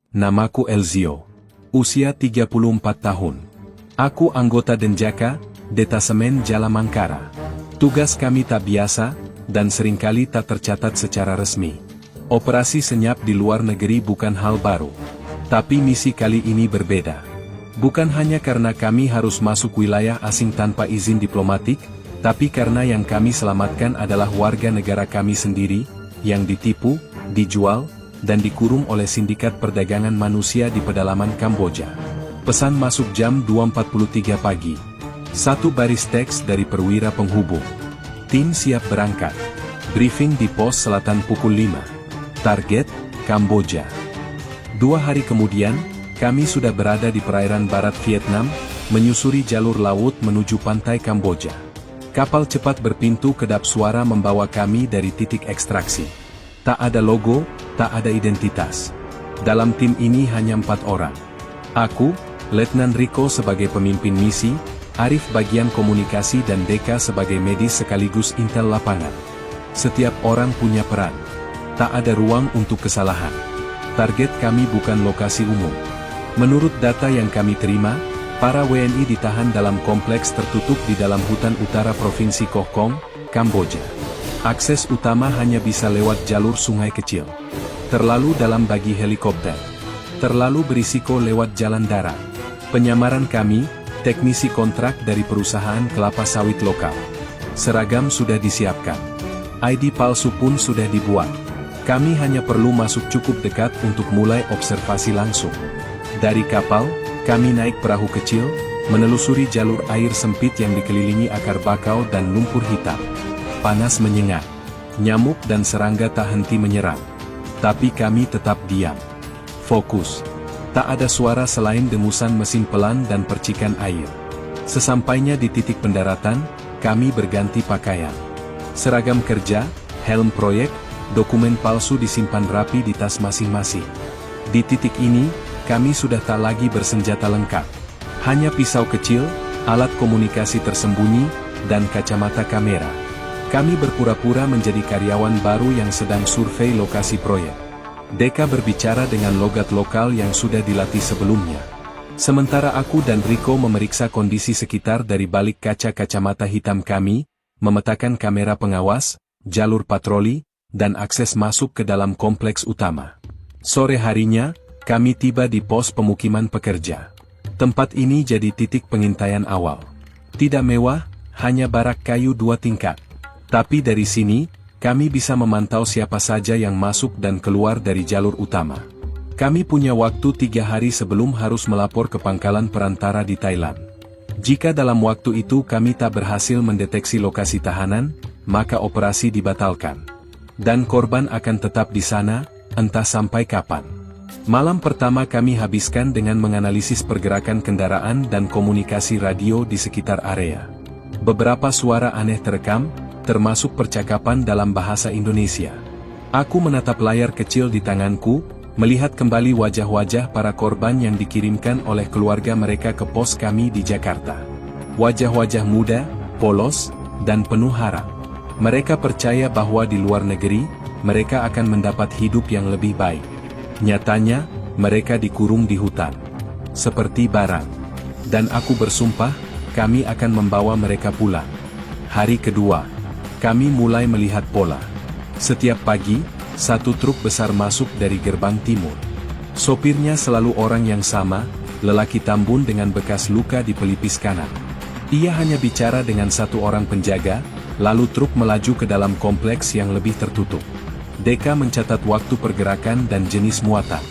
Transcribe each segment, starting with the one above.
namaku Elzio. Usia 34 tahun. Aku anggota Denjaka, Detasemen Jalamangkara. Tugas kami tak biasa, dan seringkali tak tercatat secara resmi. Operasi senyap di luar negeri bukan hal baru. Tapi misi kali ini berbeda. Bukan hanya karena kami harus masuk wilayah asing tanpa izin diplomatik, tapi karena yang kami selamatkan adalah warga negara kami sendiri, yang ditipu, dijual, dan dikurung oleh sindikat perdagangan manusia di pedalaman Kamboja. Pesan masuk jam 2.43 pagi. Satu baris teks dari perwira penghubung. Tim siap berangkat. Briefing di pos selatan pukul 5. Target, Kamboja. 2 hari kemudian, kami sudah berada di perairan barat Vietnam, menyusuri jalur laut menuju pantai Kamboja. Kapal cepat berpintu kedap suara membawa kami dari titik ekstraksi. Tak ada logo, tak ada identitas. Dalam tim ini hanya 4 orang. Aku, Letnan Rico sebagai pemimpin misi, Arif bagian komunikasi dan Deka sebagai medis sekaligus intel lapangan. Setiap orang punya peran. Tak ada ruang untuk kesalahan. Target kami bukan lokasi umum. Menurut data yang kami terima, para WNI ditahan dalam kompleks tertutup di dalam hutan utara Provinsi Koh Kong, Kamboja. Akses utama hanya bisa lewat jalur sungai kecil. Terlalu dalam bagi helikopter. Terlalu berisiko lewat jalan darat. Penyamaran kami, teknisi kontrak dari perusahaan kelapa sawit lokal. Seragam sudah disiapkan. ID palsu pun sudah dibuat. Kami hanya perlu masuk cukup dekat untuk mulai observasi langsung. Dari kapal, kami naik perahu kecil, menelusuri jalur air sempit yang dikelilingi akar bakau dan lumpur hitam. Panas menyengat. Nyamuk dan serangga tak henti menyerang. Tapi kami tetap diam. Fokus. Tak ada suara selain dengusan mesin pelan dan percikan air. Sesampainya di titik pendaratan, kami berganti pakaian. Seragam kerja, helm proyek, dokumen palsu disimpan rapi di tas masing-masing. Di titik ini, kami sudah tak lagi bersenjata lengkap. Hanya pisau kecil, alat komunikasi tersembunyi, dan kacamata kamera. Kami berpura-pura menjadi karyawan baru yang sedang survei lokasi proyek. Deka berbicara dengan logat lokal yang sudah dilatih sebelumnya. Sementara aku dan Rico memeriksa kondisi sekitar dari balik kaca kacamata hitam kami, memetakan kamera pengawas, jalur patroli, dan akses masuk ke dalam kompleks utama. Sore harinya, kami tiba di pos pemukiman pekerja. Tempat ini jadi titik pengintaian awal. Tidak mewah, hanya barak kayu 2 tingkat. Tapi dari sini, kami bisa memantau siapa saja yang masuk dan keluar dari jalur utama. Kami punya waktu 3 hari sebelum harus melapor ke pangkalan perantara di Thailand. Jika dalam waktu itu kami tak berhasil mendeteksi lokasi tahanan, maka operasi dibatalkan. Dan korban akan tetap di sana, entah sampai kapan. Malam pertama kami habiskan dengan menganalisis pergerakan kendaraan dan komunikasi radio di sekitar area. Beberapa suara aneh terekam, termasuk percakapan dalam bahasa Indonesia. Aku menatap layar kecil di tanganku, melihat kembali wajah-wajah para korban yang dikirimkan oleh keluarga mereka ke pos kami di Jakarta. Wajah-wajah muda, polos, dan penuh harap. Mereka percaya bahwa di luar negeri, mereka akan mendapat hidup yang lebih baik. Nyatanya, mereka dikurung di hutan. Seperti barang. Dan aku bersumpah, kami akan membawa mereka pulang. Hari kedua, kami mulai melihat pola. Setiap pagi, satu truk besar masuk dari gerbang timur. Sopirnya selalu orang yang sama, lelaki tambun dengan bekas luka di pelipis kanan. Ia hanya bicara dengan satu orang penjaga, lalu truk melaju ke dalam kompleks yang lebih tertutup. Deka mencatat waktu pergerakan dan jenis muatan.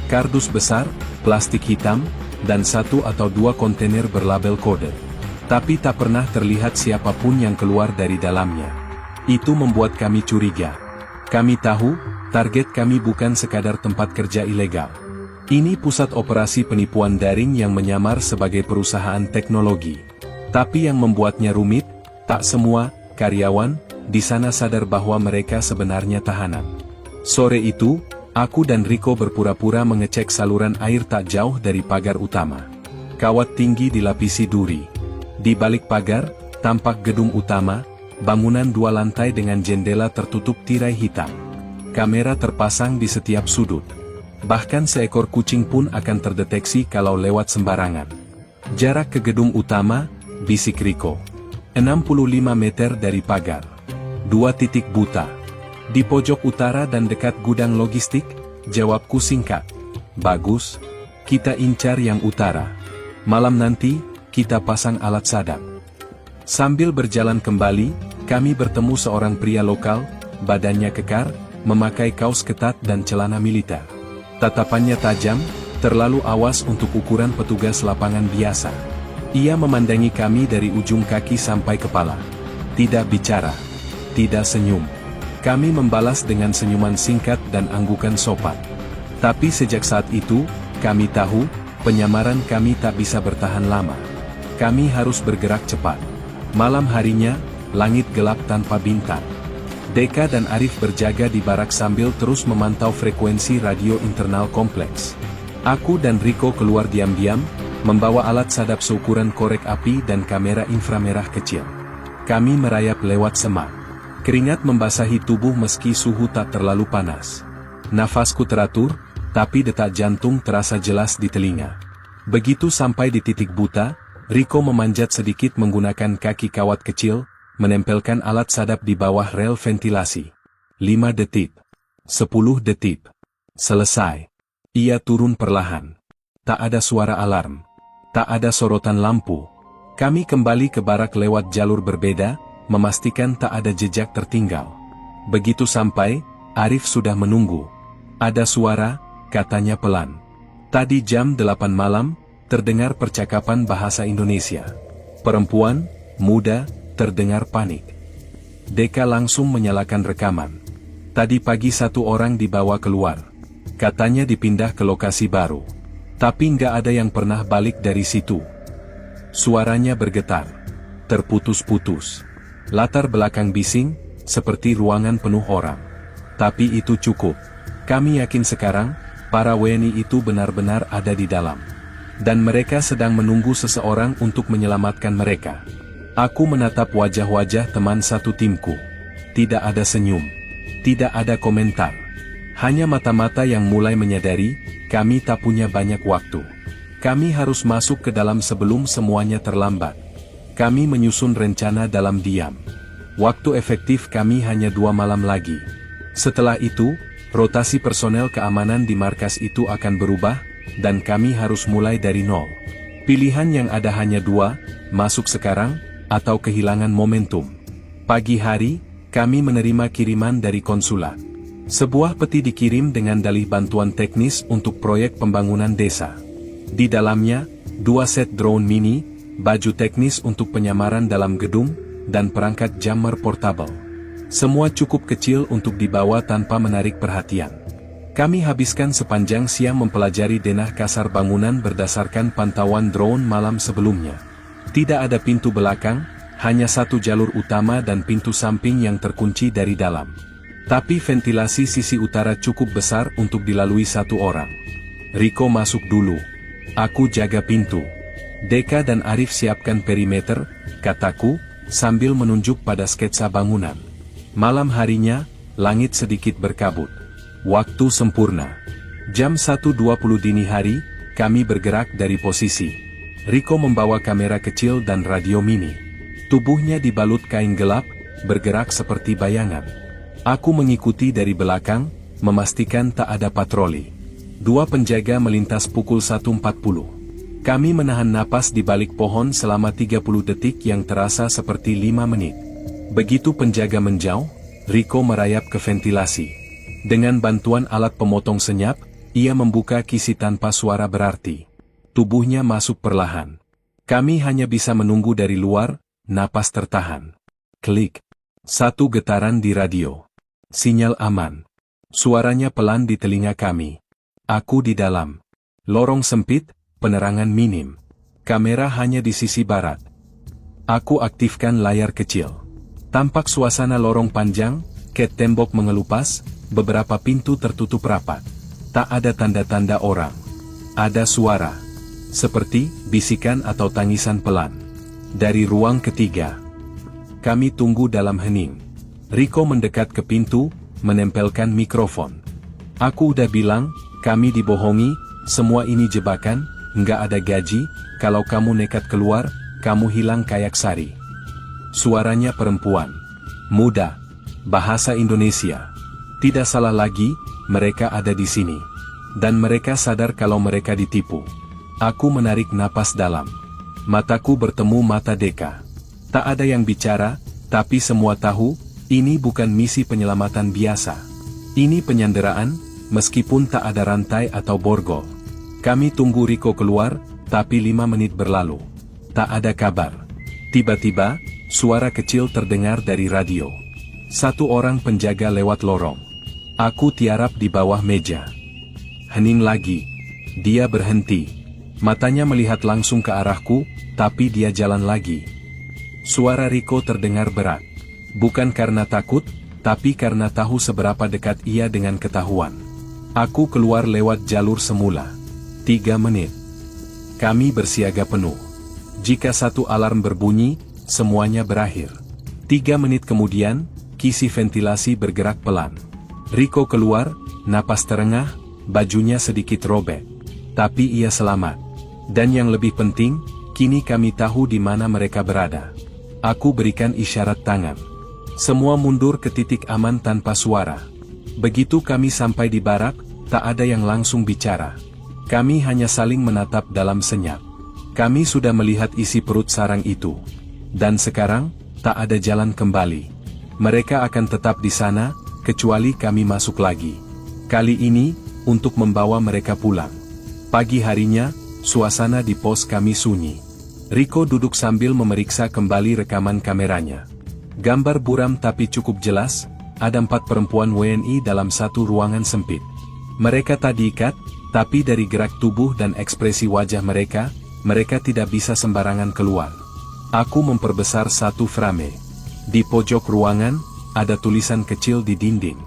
Kardus besar, plastik hitam, dan 1 atau 2 kontainer berlabel kode. Tapi tak pernah terlihat siapapun yang keluar dari dalamnya. Itu membuat kami curiga. Kami tahu, target kami bukan sekadar tempat kerja ilegal. Ini pusat operasi penipuan daring yang menyamar sebagai perusahaan teknologi. Tapi yang membuatnya rumit, tak semua karyawan di sana sadar bahwa mereka sebenarnya tahanan. Sore itu, aku dan Rico berpura-pura mengecek saluran air tak jauh dari pagar utama. Kawat tinggi dilapisi duri. Di balik pagar, tampak gedung utama, bangunan 2 lantai dengan jendela tertutup tirai hitam. Kamera terpasang di setiap sudut. Bahkan seekor kucing pun akan terdeteksi kalau lewat sembarangan. Jarak ke gedung utama, bisik Riko. 65 meter dari pagar. 2 titik buta. Di pojok utara dan dekat gudang logistik, jawabku singkat. Bagus, kita incar yang utara. Malam nanti, kita pasang alat sadap. Sambil berjalan kembali, kami bertemu seorang pria lokal, badannya kekar, memakai kaos ketat dan celana militer. Tatapannya tajam, terlalu awas untuk ukuran petugas lapangan biasa. Ia memandangi kami dari ujung kaki sampai kepala. Tidak bicara. Tidak senyum. Kami membalas dengan senyuman singkat dan anggukan sopan. Tapi sejak saat itu, kami tahu, penyamaran kami tak bisa bertahan lama. Kami harus bergerak cepat. Malam harinya, langit gelap tanpa bintang. Deka dan Arif berjaga di barak sambil terus memantau frekuensi radio internal kompleks. Aku dan Riko keluar diam-diam, membawa alat sadap seukuran korek api dan kamera inframerah kecil. Kami merayap lewat semak. Keringat membasahi tubuh meski suhu tak terlalu panas. Nafasku teratur, tapi detak jantung terasa jelas di telinga. Begitu sampai di titik buta, Riko memanjat sedikit menggunakan kaki kawat kecil, menempelkan alat sadap di bawah rel ventilasi. 5 detik. 10 detik. Selesai. Ia turun perlahan. Tak ada suara alarm. Tak ada sorotan lampu. Kami kembali ke barak lewat jalur berbeda, memastikan tak ada jejak tertinggal. Begitu sampai, Arif sudah menunggu. Ada suara, katanya pelan. Tadi jam 8 malam, terdengar percakapan bahasa Indonesia. Perempuan, muda, terdengar panik. Deka langsung menyalakan rekaman. Tadi pagi satu orang dibawa keluar. Katanya dipindah ke lokasi baru. Tapi nggak ada yang pernah balik dari situ. Suaranya bergetar. Terputus-putus. Latar belakang bising, seperti ruangan penuh orang. Tapi itu cukup. Kami yakin sekarang, para WNI itu benar-benar ada di dalam. Dan mereka sedang menunggu seseorang untuk menyelamatkan mereka. Aku menatap wajah-wajah teman satu timku. Tidak ada senyum. Tidak ada komentar. Hanya mata-mata yang mulai menyadari, kami tak punya banyak waktu. Kami harus masuk ke dalam sebelum semuanya terlambat. Kami menyusun rencana dalam diam. Waktu efektif kami hanya 2 malam lagi. Setelah itu, rotasi personel keamanan di markas itu akan berubah, dan kami harus mulai dari nol. Pilihan yang ada hanya 2, masuk sekarang, atau kehilangan momentum. Pagi hari, kami menerima kiriman dari konsulat. Sebuah peti dikirim dengan dalih bantuan teknis untuk proyek pembangunan desa. Di dalamnya, 2 set drone mini, baju teknis untuk penyamaran dalam gedung, dan perangkat jammer portable. Semua cukup kecil untuk dibawa tanpa menarik perhatian. Kami habiskan sepanjang siang mempelajari denah kasar bangunan berdasarkan pantauan drone malam sebelumnya. Tidak ada pintu belakang, hanya satu jalur utama dan pintu samping yang terkunci dari dalam. Tapi ventilasi sisi utara cukup besar untuk dilalui satu orang. Riko masuk dulu. Aku jaga pintu. Deka dan Arif siapkan perimeter, kataku, sambil menunjuk pada sketsa bangunan. Malam harinya, langit sedikit berkabut. Waktu sempurna. Jam 1.20 dini hari, kami bergerak dari posisi. Riko membawa kamera kecil dan radio mini. Tubuhnya dibalut kain gelap, bergerak seperti bayangan. Aku mengikuti dari belakang, memastikan tak ada patroli. 2 penjaga melintas pukul 1.40. Kami menahan napas di balik pohon selama 30 detik yang terasa seperti 5 menit. Begitu penjaga menjauh, Riko merayap ke ventilasi. Dengan bantuan alat pemotong senyap, ia membuka kisi tanpa suara berarti. Tubuhnya masuk perlahan. Kami hanya bisa menunggu dari luar, napas tertahan. Klik. 1 getaran di radio. Sinyal aman. Suaranya pelan di telinga kami. Aku di dalam. Lorong sempit, penerangan minim. Kamera hanya di sisi barat. Aku aktifkan layar kecil. Tampak suasana lorong panjang, ket tembok mengelupas, beberapa pintu tertutup rapat. Tak ada tanda-tanda orang. Ada suara. Seperti bisikan atau tangisan pelan. Dari ruang ketiga. Kami tunggu dalam hening. Riko mendekat ke pintu, menempelkan mikrofon. Aku udah bilang, Kami dibohongi, semua ini jebakan, nggak ada gaji, kalau kamu nekat keluar, kamu hilang kayak sari. Suaranya perempuan. Muda. Bahasa Indonesia. Tidak salah lagi, mereka ada di sini. Dan mereka sadar kalau mereka ditipu. Aku menarik napas dalam. Mataku bertemu mata Deka. Tak ada yang bicara, tapi semua tahu, ini bukan misi penyelamatan biasa. Ini penyanderaan, meskipun tak ada rantai atau borgol. Kami tunggu Riko keluar, tapi 5 menit berlalu. Tak ada kabar. Tiba-tiba, suara kecil terdengar dari radio. Satu orang penjaga lewat lorong. Aku tiarap di bawah meja. Hening lagi. Dia berhenti. Matanya melihat langsung ke arahku, tapi dia jalan lagi. Suara Riko terdengar berat. Bukan karena takut, tapi karena tahu seberapa dekat ia dengan ketahuan. Aku keluar lewat jalur semula. 3 menit. Kami bersiaga penuh. Jika satu alarm berbunyi, semuanya berakhir. 3 menit kemudian, kisi ventilasi bergerak pelan. Riko keluar, napas terengah, bajunya sedikit robek. Tapi ia selamat. Dan yang lebih penting, kini kami tahu di mana mereka berada. Aku berikan isyarat tangan. Semua mundur ke titik aman tanpa suara. Begitu kami sampai di barak, tak ada yang langsung bicara. Kami hanya saling menatap dalam senyap. Kami sudah melihat isi perut sarang itu. Dan sekarang, tak ada jalan kembali. Mereka akan tetap di sana, kecuali kami masuk lagi. Kali ini, untuk membawa mereka pulang. Pagi harinya, suasana di pos kami sunyi. Riko duduk sambil memeriksa kembali rekaman kameranya. Gambar buram tapi cukup jelas, ada 4 perempuan WNI dalam satu ruangan sempit. Mereka tak diikat, tapi dari gerak tubuh dan ekspresi wajah mereka, mereka tidak bisa sembarangan keluar. Aku memperbesar satu frame. Di pojok ruangan, ada tulisan kecil di dinding.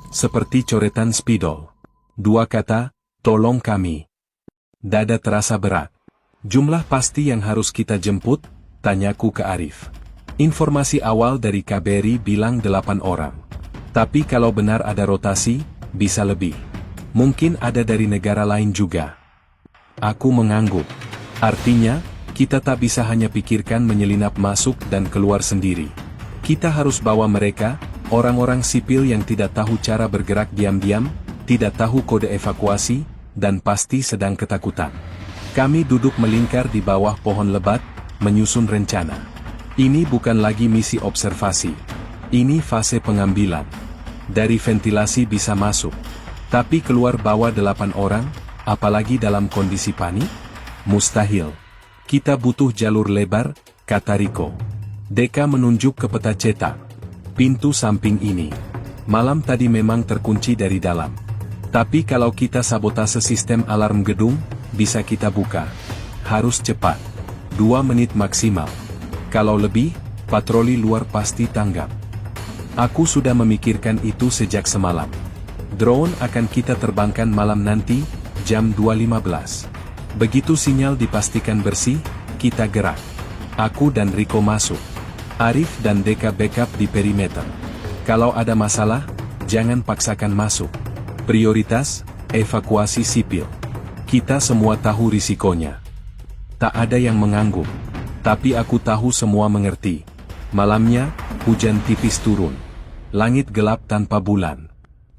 Seperti coretan spidol. 2 kata, tolong kami. Dada terasa berat. Jumlah pasti yang harus kita jemput, tanyaku ke Arif. Informasi awal dari KBRI bilang 8 orang. Tapi kalau benar ada rotasi, bisa lebih. Mungkin ada dari negara lain juga. Aku mengangguk. Artinya, kita tak bisa hanya pikirkan menyelinap masuk dan keluar sendiri. Kita harus bawa mereka, orang-orang sipil yang tidak tahu cara bergerak diam-diam, tidak tahu kode evakuasi, dan pasti sedang ketakutan. Kami duduk melingkar di bawah pohon lebat, menyusun rencana. Ini bukan lagi misi observasi. Ini fase pengambilan. Dari ventilasi bisa masuk. Tapi keluar bawa 8 orang, apalagi dalam kondisi panik? Mustahil. Kita butuh jalur lebar, kata Riko. Deka menunjuk ke peta cetak. Pintu samping ini. Malam tadi memang terkunci dari dalam. Tapi kalau kita sabotase sistem alarm gedung, bisa kita buka. Harus cepat. 2 menit maksimal. Kalau lebih, patroli luar pasti tanggap. Aku sudah memikirkan itu sejak semalam. Drone akan kita terbangkan malam nanti, jam 2.15. Begitu sinyal dipastikan bersih, kita gerak. Aku dan Riko masuk. Arif dan Deka backup di perimeter. Kalau ada masalah, jangan paksakan masuk. Prioritas, evakuasi sipil. Kita semua tahu risikonya. Tak ada yang mengangguk. Tapi aku tahu semua mengerti. Malamnya, hujan tipis turun. Langit gelap tanpa bulan.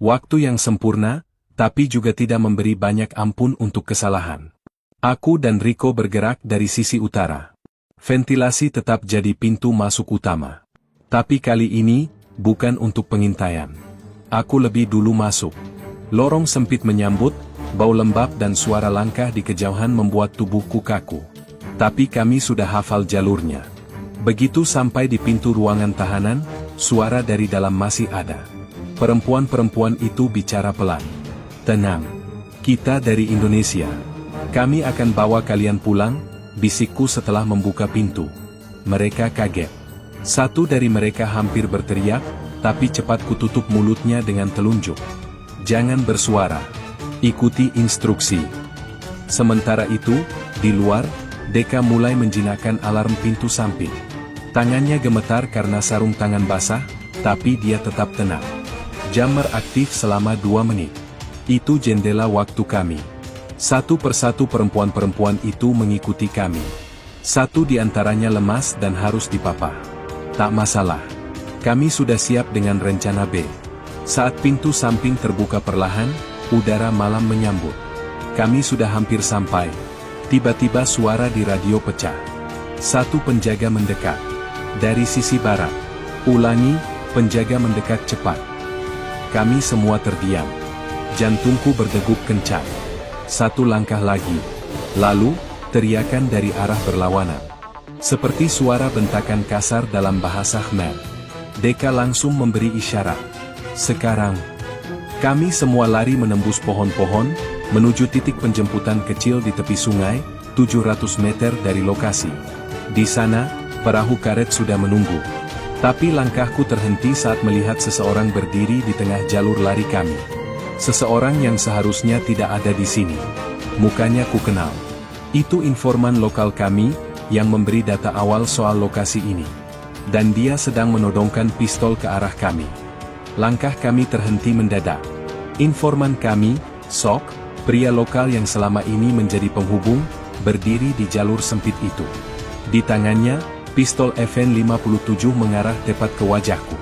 Waktu yang sempurna, tapi juga tidak memberi banyak ampun untuk kesalahan. Aku dan Riko bergerak dari sisi utara. Ventilasi tetap jadi pintu masuk utama. Tapi kali ini, bukan untuk pengintaian. Aku lebih dulu masuk. Lorong sempit menyambut, bau lembab dan suara langkah di kejauhan membuat tubuhku kaku. Tapi kami sudah hafal jalurnya. Begitu sampai di pintu ruangan tahanan, suara dari dalam masih ada. Perempuan-perempuan itu bicara pelan. Tenang. Kita dari Indonesia. Kami akan bawa kalian pulang, bisikku setelah membuka pintu. Mereka kaget. Satu dari mereka hampir berteriak, tapi cepat kututup mulutnya dengan telunjuk. Jangan bersuara. Ikuti instruksi. Sementara itu, di luar, Deka mulai menjinakkan alarm pintu samping. Tangannya gemetar karena sarung tangan basah, tapi dia tetap tenang. Jammer aktif selama 2 menit. Itu jendela waktu kami. Satu persatu perempuan-perempuan itu mengikuti kami. Satu di antaranya lemas dan harus dipapah. Tak masalah. Kami sudah siap dengan rencana B. Saat pintu samping terbuka perlahan, udara malam menyambut. Kami sudah hampir sampai. Tiba-tiba suara di radio pecah. Satu penjaga mendekat. Dari sisi barat. Ulangi, penjaga mendekat cepat. Kami semua terdiam. Jantungku berdegup kencang. Satu langkah lagi. Lalu, teriakan dari arah berlawanan. Seperti suara bentakan kasar dalam bahasa Khmer. Deka langsung memberi isyarat. Sekarang. Kami semua lari menembus pohon-pohon, menuju titik penjemputan kecil di tepi sungai, 700 meter dari lokasi. Di sana, perahu karet sudah menunggu. Tapi langkahku terhenti saat melihat seseorang berdiri di tengah jalur lari kami. Seseorang yang seharusnya tidak ada di sini. Mukanya ku kenal. Itu informan lokal kami, yang memberi data awal soal lokasi ini. Dan dia sedang menodongkan pistol ke arah kami. Langkah kami terhenti mendadak. Informan kami, Sok, pria lokal yang selama ini menjadi penghubung, berdiri di jalur sempit itu. Di tangannya, pistol FN-57 mengarah tepat ke wajahku.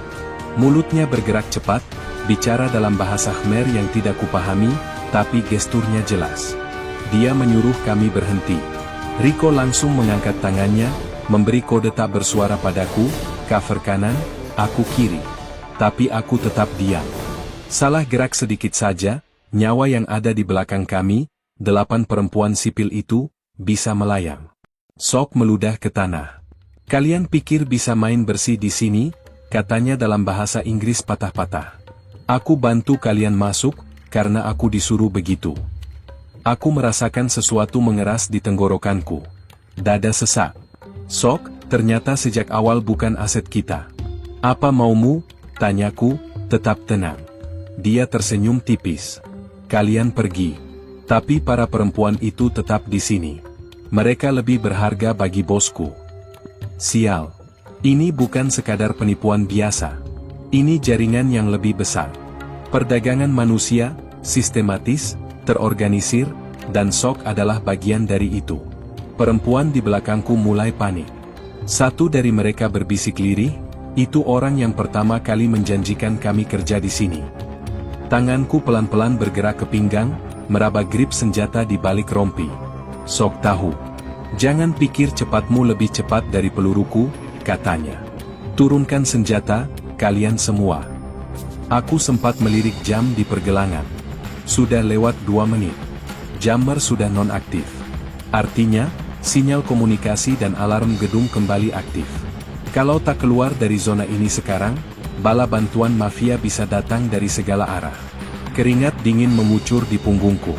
Mulutnya bergerak cepat, bicara dalam bahasa Khmer yang tidak kupahami, tapi gesturnya jelas. Dia menyuruh kami berhenti. Riko langsung mengangkat tangannya, memberi kode tak bersuara padaku, cover kanan, aku kiri. Tapi aku tetap diam. Salah gerak sedikit saja, nyawa yang ada di belakang kami, 8 perempuan sipil itu, bisa melayang. Sok meludah ke tanah. Kalian pikir bisa main bersih di sini? Katanya dalam bahasa Inggris patah-patah. Aku bantu kalian masuk, karena aku disuruh begitu. Aku merasakan sesuatu mengeras di tenggorokanku. Dada sesak. Sok, ternyata sejak awal bukan aset kita. Apa maumu? Tanyaku, tetap tenang. Dia tersenyum tipis. Kalian pergi. Tapi para perempuan itu tetap di sini. Mereka lebih berharga bagi bosku. Sial. Ini bukan sekadar penipuan biasa. Ini jaringan yang lebih besar. Perdagangan manusia, sistematis, terorganisir, dan Sok adalah bagian dari itu. Perempuan di belakangku mulai panik. Satu dari mereka berbisik lirih, itu orang yang pertama kali menjanjikan kami kerja di sini. Tanganku pelan-pelan bergerak ke pinggang, meraba grip senjata di balik rompi. Sok tahu. Jangan pikir cepatmu lebih cepat dari peluruku, katanya. Turunkan senjata, kalian semua. Aku sempat melirik jam di pergelangan. Sudah lewat 2 menit. Jammer sudah nonaktif. Artinya, sinyal komunikasi dan alarm gedung kembali aktif. Kalau tak keluar dari zona ini sekarang, bala bantuan mafia bisa datang dari segala arah. Keringat dingin mengucur di punggungku.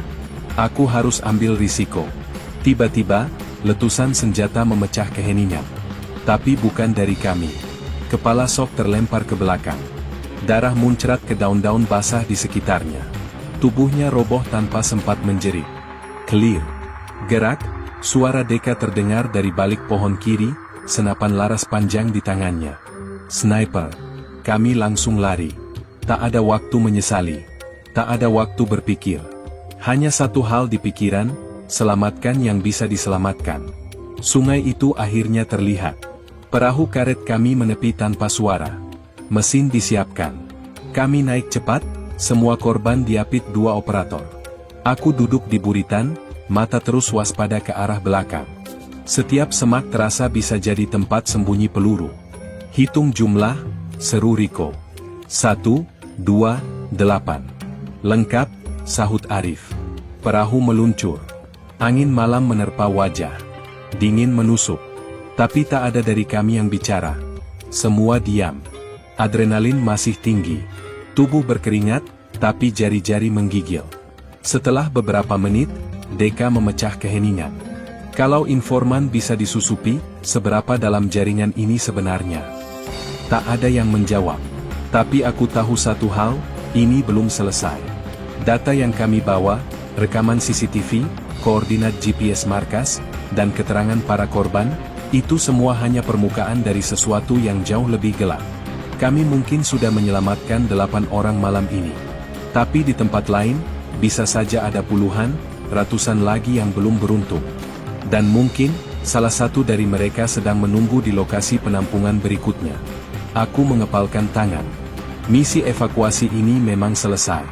Aku harus ambil risiko. Tiba-tiba, letusan senjata memecah keheningan. Tapi bukan dari kami. Kepala Sok terlempar ke belakang. Darah muncrat ke daun-daun basah di sekitarnya. Tubuhnya roboh tanpa sempat menjerit. Clear. Gerak, suara Deka terdengar dari balik pohon kiri, senapan laras panjang di tangannya. Sniper. Kami langsung lari. Tak ada waktu menyesali. Tak ada waktu berpikir. Hanya satu hal di pikiran, selamatkan yang bisa diselamatkan. Sungai itu akhirnya terlihat. Perahu karet kami menepi tanpa suara. Mesin disiapkan. Kami naik cepat, semua korban diapit 2 operator. Aku duduk di buritan, mata terus waspada ke arah belakang. Setiap semak terasa bisa jadi tempat sembunyi peluru. Hitung jumlah, seru Riko. 1, 2, 8. Lengkap, sahut Arif. Perahu meluncur. Angin malam menerpa wajah. Dingin menusuk. Tapi tak ada dari kami yang bicara. Semua diam. Adrenalin masih tinggi. Tubuh berkeringat, tapi jari-jari menggigil. Setelah beberapa menit, Deka memecah keheningan. Kalau informan bisa disusupi, seberapa dalam jaringan ini sebenarnya? Tak ada yang menjawab. Tapi aku tahu satu hal, ini belum selesai. Data yang kami bawa, rekaman CCTV, koordinat GPS markas, dan keterangan para korban, itu semua hanya permukaan dari sesuatu yang jauh lebih gelap. Kami mungkin sudah menyelamatkan 8 orang malam ini. Tapi di tempat lain, bisa saja ada puluhan, ratusan lagi yang belum beruntung. Dan mungkin, salah satu dari mereka sedang menunggu di lokasi penampungan berikutnya. Aku mengepalkan tangan. Misi evakuasi ini memang selesai.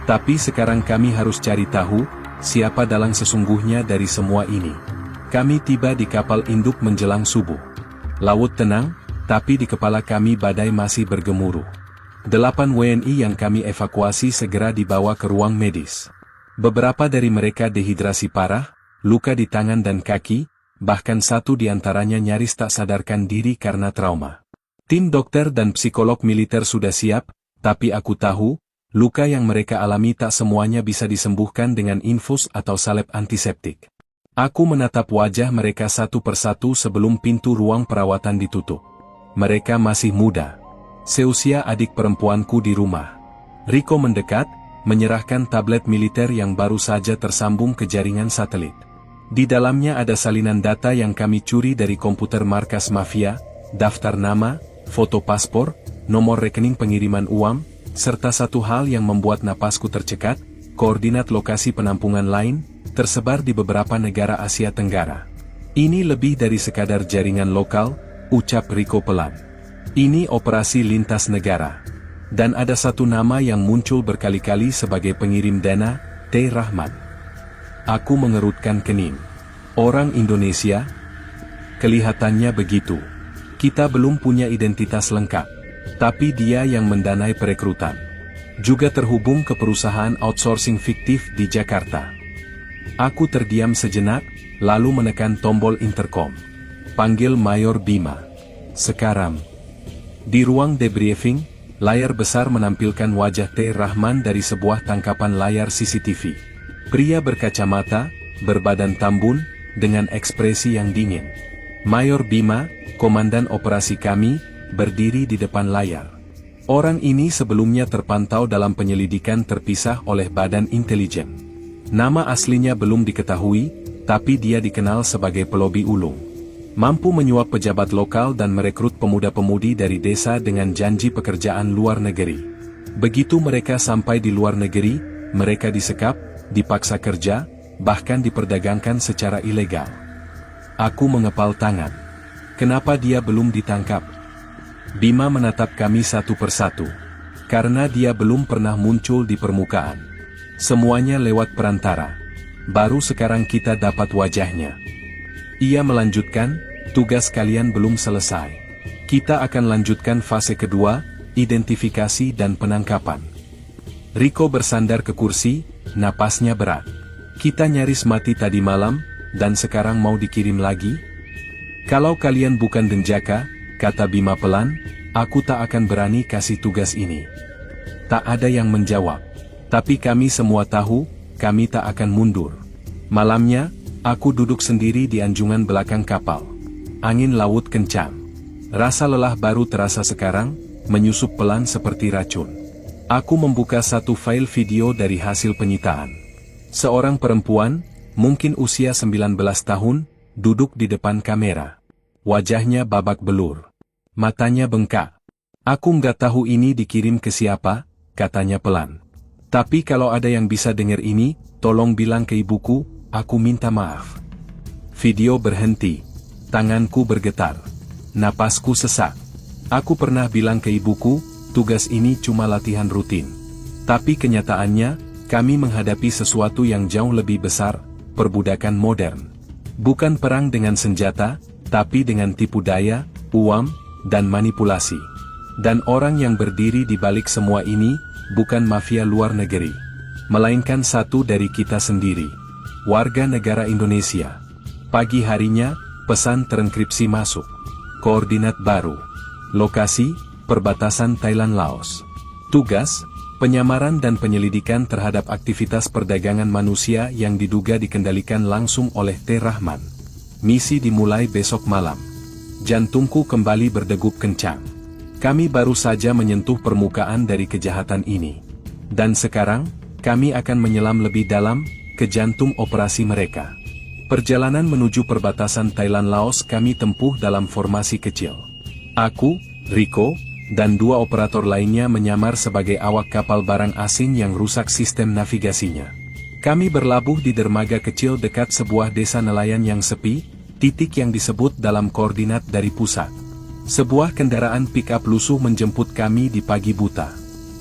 Tapi sekarang kami harus cari tahu, siapa dalang sesungguhnya dari semua ini. Kami tiba di kapal induk menjelang subuh. Laut tenang, tapi di kepala kami badai masih bergemuruh. 8 WNI yang kami evakuasi segera dibawa ke ruang medis. Beberapa dari mereka dehidrasi parah, luka di tangan dan kaki, bahkan satu di antaranya nyaris tak sadarkan diri karena trauma. Tim dokter dan psikolog militer sudah siap, tapi aku tahu, luka yang mereka alami tak semuanya bisa disembuhkan dengan infus atau salep antiseptik. Aku menatap wajah mereka satu persatu sebelum pintu ruang perawatan ditutup. Mereka masih muda. Seusia adik perempuanku di rumah. Rico mendekat, menyerahkan tablet militer yang baru saja tersambung ke jaringan satelit. Di dalamnya ada salinan data yang kami curi dari komputer markas mafia, daftar nama, foto paspor, nomor rekening pengiriman uang, serta satu hal yang membuat napasku tercekat, koordinat lokasi penampungan lain, tersebar di beberapa negara Asia Tenggara. Ini lebih dari sekadar jaringan lokal, ucap Rico pelan. Ini operasi lintas negara. Dan ada satu nama yang muncul berkali-kali sebagai pengirim dana, T. Rahman. Aku mengerutkan kening. Orang Indonesia? Kelihatannya begitu. Kita belum punya identitas lengkap. Tapi dia yang mendanai perekrutan. Juga terhubung ke perusahaan outsourcing fiktif di Jakarta. Aku terdiam sejenak, lalu menekan tombol intercom. Panggil Mayor Bima. Sekarang. Di ruang debriefing, layar besar menampilkan wajah T. Rahman dari sebuah tangkapan layar CCTV. Pria berkacamata, berbadan tambun, dengan ekspresi yang dingin. Mayor Bima, komandan operasi kami, berdiri di depan layar. Orang ini sebelumnya terpantau dalam penyelidikan terpisah oleh Badan Intelijen. Nama aslinya belum diketahui, tapi dia dikenal sebagai pelobi ulung. Mampu menyuap pejabat lokal dan merekrut pemuda-pemudi dari desa dengan janji pekerjaan luar negeri. Begitu mereka sampai di luar negeri, mereka disekap, dipaksa kerja, bahkan diperdagangkan secara ilegal. Aku mengepal tangan. Kenapa dia belum ditangkap? Bima menatap kami satu persatu. Karena dia belum pernah muncul di permukaan. Semuanya lewat perantara. Baru sekarang kita dapat wajahnya. Ia melanjutkan, tugas kalian belum selesai. Kita akan lanjutkan fase kedua, identifikasi dan penangkapan. Rico bersandar ke kursi, napasnya berat. Kita nyaris mati tadi malam, dan sekarang mau dikirim lagi? Kalau kalian bukan Denjaka, kata Bima pelan, aku tak akan berani kasih tugas ini. Tak ada yang menjawab. Tapi kami semua tahu, kami tak akan mundur. Malamnya, aku duduk sendiri di anjungan belakang kapal. Angin laut kencang. Rasa lelah baru terasa sekarang, menyusup pelan seperti racun. Aku membuka satu file video dari hasil penyitaan. Seorang perempuan, mungkin usia 19 tahun, duduk di depan kamera. Wajahnya babak belur. Matanya bengkak. Aku nggak tahu ini dikirim ke siapa, katanya pelan. Tapi kalau ada yang bisa dengar ini, tolong bilang ke ibuku, aku minta maaf. Video berhenti. Tanganku bergetar. Napasku sesak. Aku pernah bilang ke ibuku, tugas ini cuma latihan rutin. Tapi kenyataannya, kami menghadapi sesuatu yang jauh lebih besar, perbudakan modern. Bukan perang dengan senjata, tapi dengan tipu daya, uang, dan manipulasi. Dan orang yang berdiri di balik semua ini, bukan mafia luar negeri. Melainkan satu dari kita sendiri. Warga negara Indonesia. Pagi harinya, pesan terenkripsi masuk. Koordinat baru. Lokasi, perbatasan Thailand-Laos. Tugas, penyamaran dan penyelidikan terhadap aktivitas perdagangan manusia yang diduga dikendalikan langsung oleh T. Rahman. Misi dimulai besok malam. Jantungku kembali berdegup kencang. Kami baru saja menyentuh permukaan dari kejahatan ini. Dan sekarang, kami akan menyelam lebih dalam, ke jantung operasi mereka. Perjalanan menuju perbatasan Thailand-Laos kami tempuh dalam formasi kecil. Aku, Rico, dan 2 operator lainnya menyamar sebagai awak kapal barang asing yang rusak sistem navigasinya. Kami berlabuh di dermaga kecil dekat sebuah desa nelayan yang sepi, titik yang disebut dalam koordinat dari pusat. Sebuah kendaraan pick-up lusuh menjemput kami di pagi buta.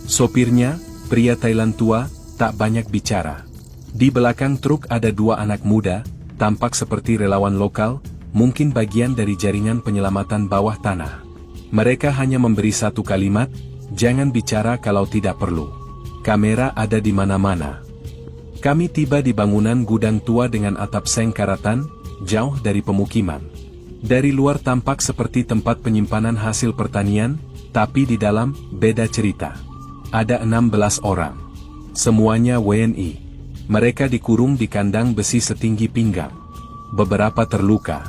Sopirnya, pria Thailand tua, tak banyak bicara. Di belakang truk ada 2 anak muda, tampak seperti relawan lokal, mungkin bagian dari jaringan penyelamatan bawah tanah. Mereka hanya memberi satu kalimat, jangan bicara kalau tidak perlu. Kamera ada di mana-mana. Kami tiba di bangunan gudang tua dengan atap seng karatan, jauh dari pemukiman. Dari luar tampak seperti tempat penyimpanan hasil pertanian, tapi di dalam, beda cerita. Ada 16 orang. Semuanya WNI. Mereka dikurung di kandang besi setinggi pinggang. Beberapa terluka.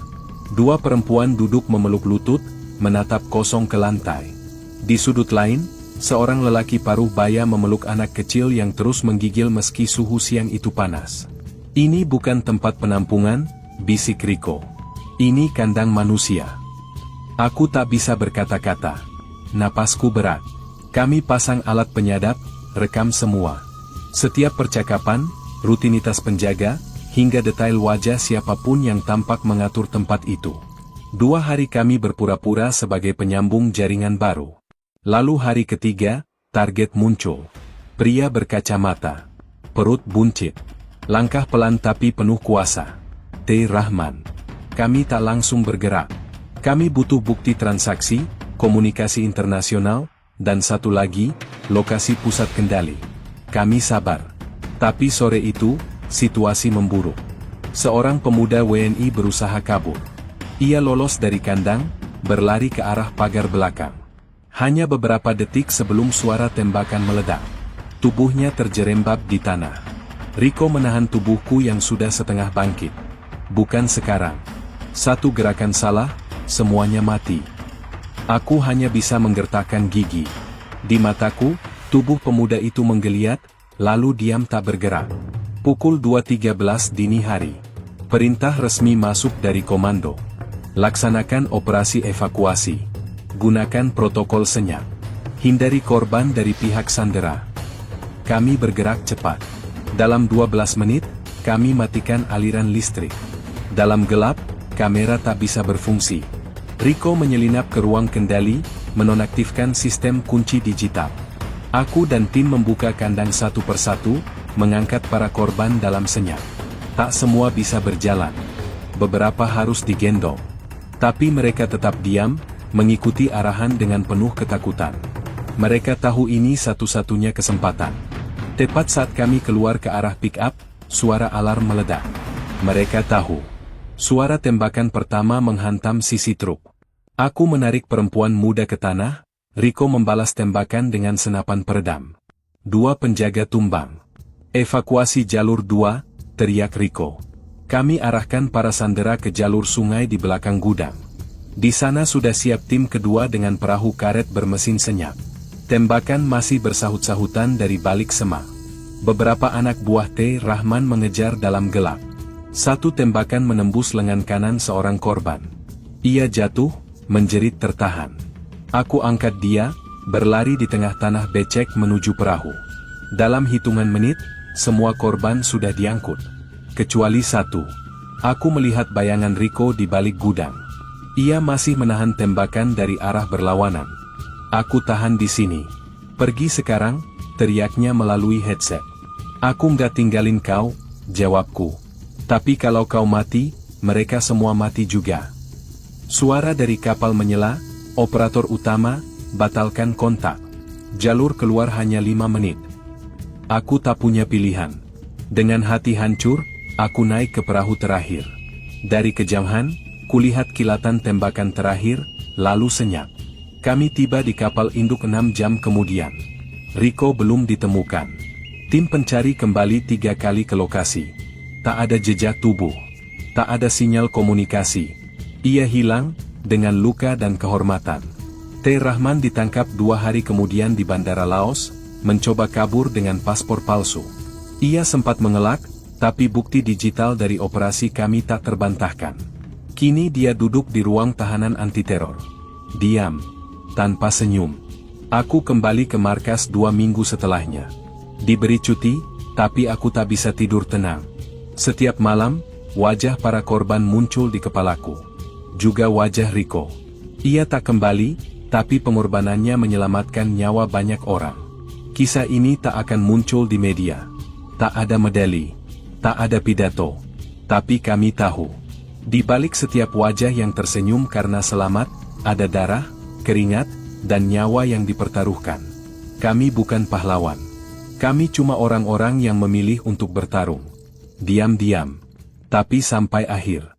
2 perempuan duduk memeluk lutut, menatap kosong ke lantai. Di sudut lain, seorang lelaki paruh baya memeluk anak kecil yang terus menggigil meski suhu siang itu panas. Ini bukan tempat penampungan, bisik Riko. Ini kandang manusia. Aku tak bisa berkata-kata. Napasku berat. Kami pasang alat penyadap, rekam semua. Setiap percakapan, rutinitas penjaga, hingga detail wajah siapapun yang tampak mengatur tempat itu. 2 hari kami berpura-pura sebagai penyambung jaringan baru. Lalu hari ketiga, target muncul. Pria berkacamata. Perut buncit. Langkah pelan tapi penuh kuasa. T. Rahman. Kami tak langsung bergerak. Kami butuh bukti transaksi, komunikasi internasional, dan satu lagi, lokasi pusat kendali. Kami sabar. Tapi sore itu, situasi memburuk. Seorang pemuda WNI berusaha kabur. Ia lolos dari kandang, berlari ke arah pagar belakang. Hanya beberapa detik sebelum suara tembakan meledak. Tubuhnya terjerembab di tanah. Riko menahan tubuhku yang sudah setengah bangkit. Bukan sekarang. Satu gerakan salah, semuanya mati. Aku hanya bisa menggertakkan gigi. Di mataku, tubuh pemuda itu menggeliat, lalu diam tak bergerak. Pukul 2.13 dini hari. Perintah resmi masuk dari komando. Laksanakan operasi evakuasi. Gunakan protokol senyap. Hindari korban dari pihak sandera. Kami bergerak cepat. Dalam 12 menit, kami matikan aliran listrik. Dalam gelap, kamera tak bisa berfungsi. Riko menyelinap ke ruang kendali, menonaktifkan sistem kunci digital. Aku dan tim membuka kandang satu persatu, mengangkat para korban dalam senyap. Tak semua bisa berjalan. Beberapa harus digendong. Tapi mereka tetap diam, mengikuti arahan dengan penuh ketakutan. Mereka tahu ini satu-satunya kesempatan. Tepat saat kami keluar ke arah pick-up, suara alarm meledak. Mereka tahu. Suara tembakan pertama menghantam sisi truk. Aku menarik perempuan muda ke tanah, Riko membalas tembakan dengan senapan peredam. 2 penjaga tumbang. Evakuasi jalur 2, teriak Riko. Kami arahkan para sandera ke jalur sungai di belakang gudang. Di sana sudah siap tim kedua dengan perahu karet bermesin senyap. Tembakan masih bersahut-sahutan dari balik semak. Beberapa anak buah T. Rahman mengejar dalam gelap. Satu tembakan menembus lengan kanan seorang korban. Ia jatuh, menjerit tertahan. Aku angkat dia, berlari di tengah tanah becek menuju perahu. Dalam hitungan menit, semua korban sudah diangkut. Kecuali satu. Aku melihat bayangan Riko di balik gudang. Ia masih menahan tembakan dari arah berlawanan. Aku tahan di sini. Pergi sekarang, teriaknya melalui headset. Aku nggak tinggalin kau, jawabku. Tapi kalau kau mati, mereka semua mati juga. Suara dari kapal menyela, operator utama, batalkan kontak. Jalur keluar hanya 5 menit. Aku tak punya pilihan. Dengan hati hancur, aku naik ke perahu terakhir. Dari kejauhan, kulihat kilatan tembakan terakhir, lalu senyap. Kami tiba di kapal induk 6 jam kemudian. Riko belum ditemukan. Tim pencari kembali 3 kali ke lokasi. Tak ada jejak tubuh. Tak ada sinyal komunikasi. Ia hilang, dengan luka dan kehormatan. T. Rahman ditangkap 2 hari kemudian di Bandara Laos, mencoba kabur dengan paspor palsu. Ia sempat mengelak, tapi bukti digital dari operasi kami tak terbantahkan. Kini dia duduk di ruang tahanan anti-teror. Diam. Tanpa senyum. Aku kembali ke markas 2 minggu setelahnya. Diberi cuti, tapi aku tak bisa tidur tenang. Setiap malam, wajah para korban muncul di kepalaku. Juga wajah Rico. Ia tak kembali, tapi pengorbanannya menyelamatkan nyawa banyak orang. Kisah ini tak akan muncul di media. Tak ada medali, tak ada pidato. Tapi kami tahu. Di balik setiap wajah yang tersenyum karena selamat, ada darah, keringat, dan nyawa yang dipertaruhkan. Kami bukan pahlawan. Kami cuma orang-orang yang memilih untuk bertarung. Diam-diam. Tapi sampai akhir.